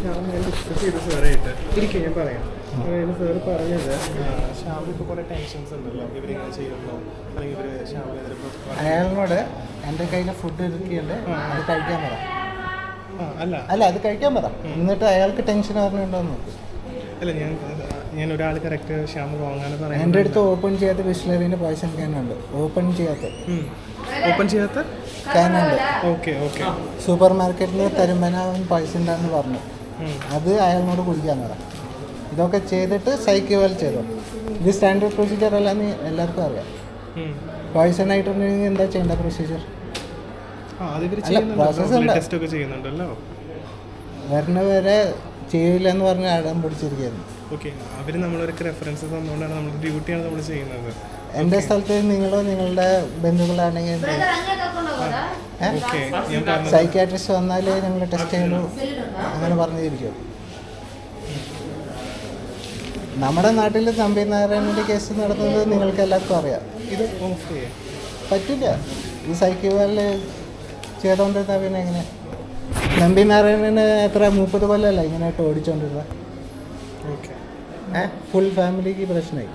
ഞാൻ ഡിസ്കസ് ചെയ്ത് സാറായിട്ട് ഇരിക്കും, ഞാൻ പറയാം. അതായത് സാറ് പറഞ്ഞത് ഷ്യാമിൽ ഇപ്പോൾ കുറേ ടെൻഷൻസ് ഉണ്ടല്ലോ, ഇവരിങ്ങനെ ചെയ്യുന്നു അല്ലെങ്കിൽ ഇവർ ഷ്യാമിനെതിരെ അയാളിനോട് എൻ്റെ കയ്യിൽ ഫുഡ് ഇരിക്കുന്നുണ്ട്, അത് കഴിക്കാൻ പറ. അല്ല അത് കഴിക്കാൻ പറ, എന്നിട്ട് അയാൾക്ക് ടെൻഷൻ പറഞ്ഞിട്ടുണ്ടോന്ന് നോക്കും. അല്ല, ഞാൻ ഒരാൾ കറക്റ്റ് ഷ്യാം റോങ്ങാണ് പറയാം. എൻ്റെ അടുത്ത് ഓപ്പൺ ചെയ്യാത്ത ബിസ്ലറിൻ്റെ പോയിസൺ ക്യാനുണ്ട്, ഓപ്പൺ ചെയ്യാത്ത ക്യാനുണ്ട്. ഓക്കെ സൂപ്പർ മാർക്കറ്റിൽ തരുമ്പന അവൻ പൈസ ഉണ്ടെന്ന് പറഞ്ഞു, അത് അയാളിനോട് കുടിക്കാൻ പറ. ഇതൊക്കെ ചെയ്തിട്ട് സൈക്കിൾ ചെയ്തോ. ഇത് സ്റ്റാൻഡേർഡ് പ്രൊസീജിയർ അല്ലാന്ന് എല്ലാവർക്കും അറിയാം. പോയിസൺ ആയിട്ടുണ്ടെങ്കിൽ എന്താ ചെയ്യേണ്ട പ്രൊസീജിയർ? പ്രോസസ് വരണ വരെ ചെയ്യില്ല എന്ന് പറഞ്ഞ് അടം പിടിച്ചിരിക്കുന്നു. അവർ നമ്മളൊക്കെ റെഫറൻസ് തന്നുകൊണ്ടാണ്, നമ്മുടെ ഡ്യൂട്ടിയാണ് നമ്മൾ ചെയ്യുന്നത്. എൻ്റെ സ്ഥലത്ത് നിങ്ങളോ നിങ്ങളുടെ ബന്ധുക്കളാണെങ്കിൽ സൈക്യാട്രിസ്റ്റ് വന്നാലേ ഞങ്ങൾ ടെസ്റ്റ് ചെയ്യണു അങ്ങനെ പറഞ്ഞിരിക്കും. നമ്മുടെ നാട്ടിൽ തമ്പി നാരായണൻ്റെ കേസ് നടത്തുന്നത് നിങ്ങൾക്ക് എല്ലാവർക്കും അറിയാം. ഇത് പറ്റില്ല, ഈ സൈക്കിളിൽ ചെയ്തുകൊണ്ടിരുന്ന പിന്നെ എങ്ങനെ? തമ്പി നാരായണന് എത്ര 30 കൊല്ലമല്ല ഇങ്ങനെയായിട്ട് ഓടിച്ചോണ്ടിരുന്നത്. ഫുൾ ഫാമിലിക്ക് പ്രശ്നമായി.